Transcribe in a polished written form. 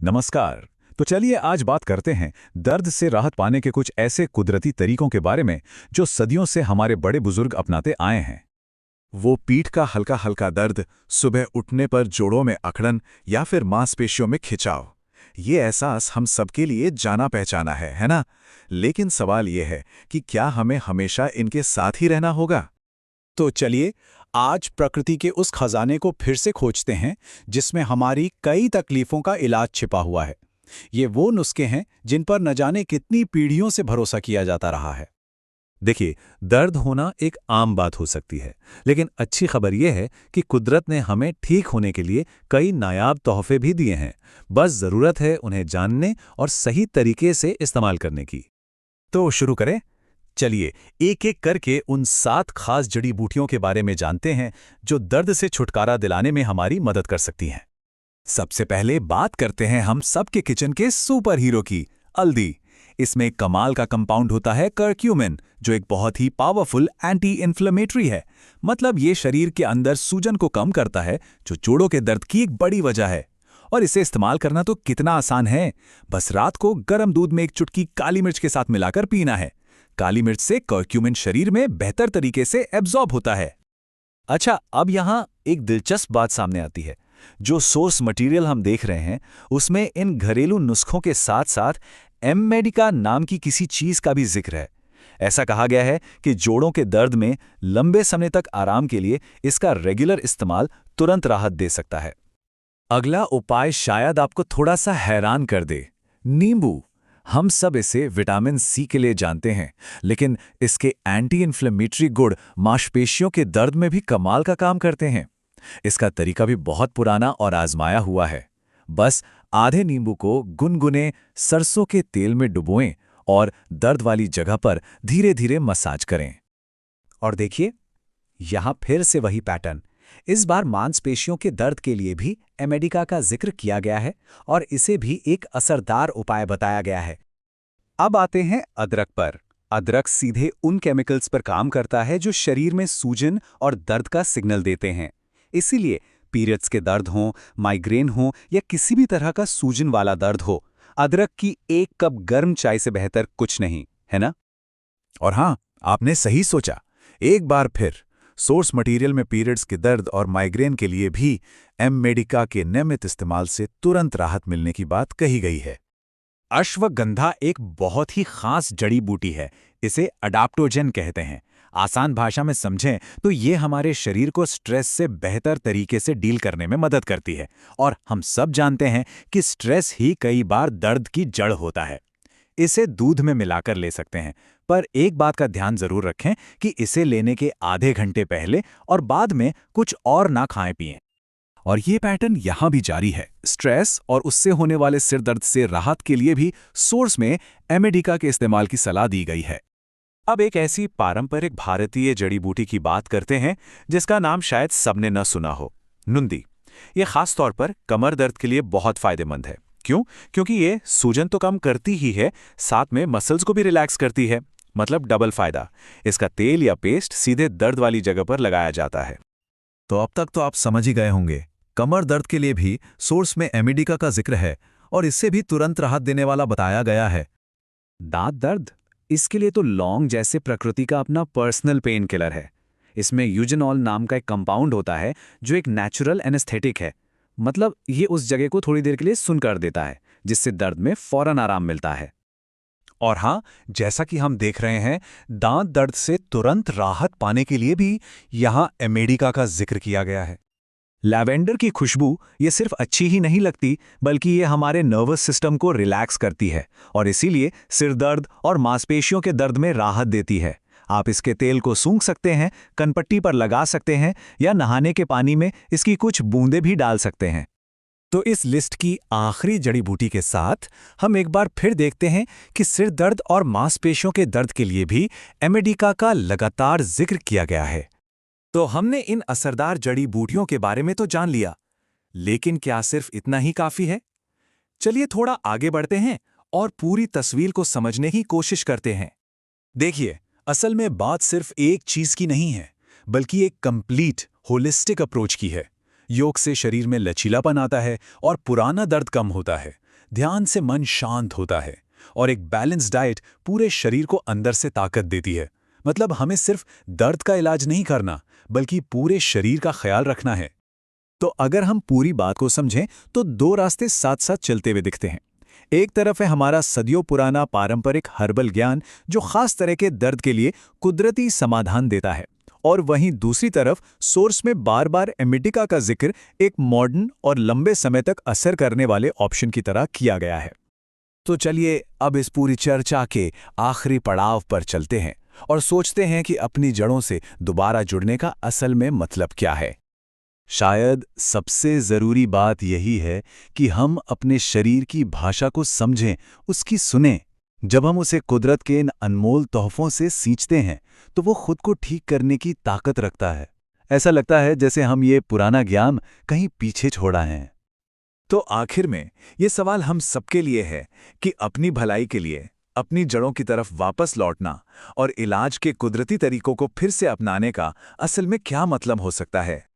नमस्कार। तो चलिए आज बात करते हैं दर्द से राहत पाने के कुछ ऐसे कुदरती तरीकों के बारे में जो सदियों से हमारे बड़े बुजुर्ग अपनाते आए हैं। वो पीठ का हल्का हल्का दर्द, सुबह उठने पर जोड़ों में अकड़न या फिर मांसपेशियों में खिंचाव। ये एहसास हम सबके लिए जाना पहचाना है ना? लेकिन सवाल ये है कि क्या हमें हमेशा इनके साथ ही रहना होगा? तो चलिए आज प्रकृति के उस खजाने को फिर से खोजते हैं जिसमें हमारी कई तकलीफों का इलाज छिपा हुआ है। ये वो नुस्खे हैं जिन पर न जाने कितनी पीढ़ियों से भरोसा किया जाता रहा है। देखिए, दर्द होना एक आम बात हो सकती है, लेकिन अच्छी खबर यह है कि कुदरत ने हमें ठीक होने के लिए कई नायाब तोहफे भी दिए हैं। बस ज़रूरत है उन्हें जानने और सही तरीके से इस्तेमाल करने की। तो शुरू करें। चलिए एक एक करके उन 7 खास जड़ी बूटियों के बारे में जानते हैं जो दर्द से छुटकारा दिलाने में हमारी मदद कर सकती हैं। सबसे पहले बात करते हैं हम सबके किचन के सुपर हीरो की, हल्दी। इसमें एक कमाल का कंपाउंड होता है करक्यूमिन, जो एक बहुत ही पावरफुल एंटी इन्फ्लेमेटरी है। मतलब ये शरीर के अंदर सूजन को कम करता है, जो जोड़ों के दर्द की एक बड़ी वजह है। और इसे इस्तेमाल करना तो कितना आसान है, बस रात को गर्म दूध में एक चुटकी काली मिर्च के साथ मिलाकर पीना है। काली मिर्च से करक्यूमिन शरीर में बेहतर तरीके से एब्जॉर्ब होता है। अच्छा, अब यहाँ एक दिलचस्प बात सामने आती है। जो सोर्स मटेरियल हम देख रहे हैं उसमें इन घरेलू नुस्खों के साथ साथ एम-मेडिका नाम की किसी चीज का भी जिक्र है। ऐसा कहा गया है कि जोड़ों के दर्द में लंबे समय तक आराम के लिए इसका रेगुलर इस्तेमाल तुरंत राहत दे सकता है। अगला उपाय शायद आपको थोड़ा सा हैरान कर दे, नींबू। हम सब इसे विटामिन सी के लिए जानते हैं, लेकिन इसके एंटी इन्फ्लेमेटरी गुण मांसपेशियों के दर्द में भी कमाल का काम करते हैं। इसका तरीका भी बहुत पुराना और आजमाया हुआ है। बस आधे नींबू को गुनगुने सरसों के तेल में डुबोएं और दर्द वाली जगह पर धीरे धीरे मसाज करें। और देखिए, यहाँ फिर से वही पैटर्न। इस बार मांसपेशियों के दर्द के लिए भी एमेडिका का जिक्र किया गया है और इसे भी एक असरदार उपाय बताया गया है। अब आते हैं अदरक पर। अदरक सीधे उन केमिकल्स पर काम करता है जो शरीर में सूजन और दर्द का सिग्नल देते हैं। इसीलिए पीरियड्स के दर्द हों, माइग्रेन हो या किसी भी तरह का सूजन वाला दर्द हो, अदरक की एक कप गर्म चाय से बेहतर कुछ नहीं, है ना? और हाँ, आपने सही सोचा। एक बार फिर सोर्स मटेरियल में पीरियड्स के दर्द और माइग्रेन के लिए भी एम-मेडिका के नियमित इस्तेमाल से तुरंत राहत मिलने की बात कही गई है। अश्वगंधा एक बहुत ही खास जड़ी बूटी है। इसे अडाप्टोजन कहते हैं। आसान भाषा में समझें तो ये हमारे शरीर को स्ट्रेस से बेहतर तरीके से डील करने में मदद करती है। और हम सब जानते हैं कि स्ट्रेस ही कई बार दर्द की जड़ होता है। इसे दूध में मिलाकर ले सकते हैं, पर एक बात का ध्यान जरूर रखें कि इसे लेने के आधे घंटे पहले और बाद में कुछ और ना खाएं पिएं। और ये पैटर्न यहाँ भी जारी है। स्ट्रेस और उससे होने वाले सिर दर्द से राहत के लिए भी सोर्स में एमेडिका के इस्तेमाल की सलाह दी गई है। अब एक ऐसी पारंपरिक भारतीय जड़ी बूटी की बात करते हैं जिसका नाम शायद सबने न सुना हो, नुंदी। ये खास तौर पर कमर दर्द के लिए बहुत फायदेमंद है। क्यों? क्योंकि ये सूजन तो कम करती ही है, साथ में मसल्स को भी रिलैक्स करती है। मतलब डबल फायदा। इसका तेल या पेस्ट सीधे दर्द वाली जगह पर लगाया जाता है। तो अब तक तो आप समझ ही गए होंगे, कमर दर्द के लिए भी सोर्स में एमेडिका का जिक्र है और इससे भी तुरंत राहत देने वाला बताया गया है। दांत दर्द, इसके लिए तो लौंग जैसे प्रकृति का अपना पर्सनल पेन किलर है। इसमें यूजेनॉल नाम का एक कंपाउंड होता है जो एक नेचुरल एनेस्थेटिक है। मतलब ये उस जगह को थोड़ी देर के लिए सुन कर देता है, जिससे दर्द में फौरन आराम मिलता है। और हाँ, जैसा कि हम देख रहे हैं, दांत दर्द से तुरंत राहत पाने के लिए भी यहाँ एमेडिका का जिक्र किया गया है। लैवेंडर की खुशबू ये सिर्फ अच्छी ही नहीं लगती, बल्कि ये हमारे नर्वस सिस्टम को रिलैक्स करती है और इसीलिए सिर दर्द और मांसपेशियों के दर्द में राहत देती है। आप इसके तेल को सूंघ सकते हैं, कनपट्टी पर लगा सकते हैं या नहाने के पानी में इसकी कुछ बूंदें भी डाल सकते हैं। तो इस लिस्ट की आखिरी जड़ी बूटी के साथ हम एक बार फिर देखते हैं कि सिर दर्द और मांसपेशियों के दर्द के लिए भी एमेडिका का लगातार जिक्र किया गया है। तो हमने इन असरदार जड़ी बूटियों के बारे में तो जान लिया, लेकिन क्या सिर्फ इतना ही काफी है? चलिए थोड़ा आगे बढ़ते हैं और पूरी तस्वीर को समझने की कोशिश करते हैं। देखिए, असल में बात सिर्फ एक चीज की नहीं है, बल्कि एक कंप्लीट होलिस्टिक अप्रोच की है। योग से शरीर में लचीलापन आता है और पुराना दर्द कम होता है, ध्यान से मन शांत होता है और एक बैलेंस डाइट पूरे शरीर को अंदर से ताकत देती है। मतलब हमें सिर्फ दर्द का इलाज नहीं करना, बल्कि पूरे शरीर का ख्याल रखना है। तो अगर हम पूरी बात को समझें तो दो रास्ते साथ साथ चलते हुए दिखते हैं। एक तरफ है हमारा सदियों पुराना पारंपरिक हर्बल ज्ञान जो खास तरह के दर्द के लिए कुदरती समाधान देता है, और वहीं दूसरी तरफ सोर्स में बार बार एमेडिका का जिक्र एक मॉडर्न और लंबे समय तक असर करने वाले ऑप्शन की तरह किया गया है। तो चलिए अब इस पूरी चर्चा के आखिरी पड़ाव पर चलते हैं और सोचते हैं कि अपनी जड़ों से दोबारा जुड़ने का असल में मतलब क्या है। शायद सबसे ज़रूरी बात यही है कि हम अपने शरीर की भाषा को समझें, उसकी सुनें। जब हम उसे कुदरत के इन अनमोल तोहफों से सींचते हैं तो वो खुद को ठीक करने की ताकत रखता है। ऐसा लगता है जैसे हम ये पुराना ज्ञान कहीं पीछे छोड़ा है। तो आखिर में ये सवाल हम सबके लिए है कि अपनी भलाई के लिए अपनी जड़ों की तरफ वापस लौटना और इलाज के कुदरती तरीकों को फिर से अपनाने का असल में क्या मतलब हो सकता है।